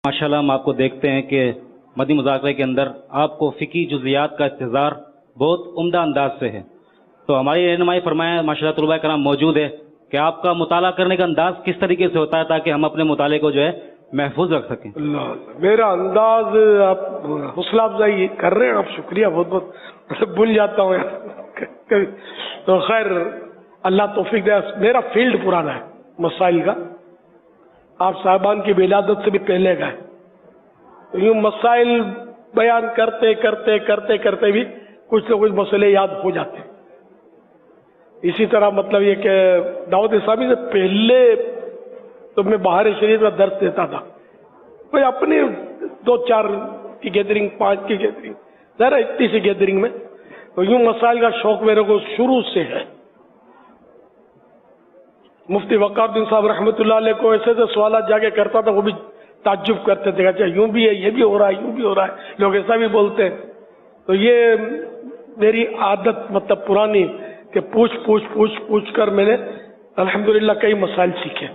माशाल्लाह हम आपको देखते हैं कि मदी मुज़ाकरे के अंदर आपको फ़िकी जुज़ियात का इस्तिज़ार बहुत उम्दा अंदाज से है। तो हमारी रहनुमाई फरमाया माशाल्लाह तलबा कराम मौजूद है कि आपका मुताला करने का अंदाज किस तरीके से होता है ताकि हम अपने मुताले को जो है महफूज रख सकें। मेरा अंदाज आप हौसला अफजाई कर रहे हैं, आप शुक्रिया बहुत बहुत, भूल जाता हूँ तो खैर अल्लाह तौफीक दे। मेरा फील्ड पुराना है मसाइल का, आप साहबान की विलादत से भी पहले का है। तो यूँ मसाइल बयान करते करते करते करते भी कुछ न कुछ मसले याद हो जाते हैं। इसी तरह मतलब ये कि दाऊद इस्लामी से पहले तो मैं बाहर शरीफ का दर्द देता था, कोई अपनी 2-4 की गैदरिंग, 5 की गैदरिंग, जरा इतनी सी गैदरिंग में। तो यूँ मसाइल का शौक मेरे को शुरू से है। मुफ्ती वक़ारुद्दीन साहब रहमतुल्लाह अलैह को ऐसे ऐसे सवाल जाके करता था, वो भी ताज्जुब करते थे, अच्छा यूँ भी है, ये भी हो रहा है, यूँ भी हो रहा है, लोग ऐसा भी बोलते हैं। तो ये मेरी आदत मतलब पुरानी कि पूछ कर मैंने अल्हम्दुलिल्लाह कई मसाइल सीखे।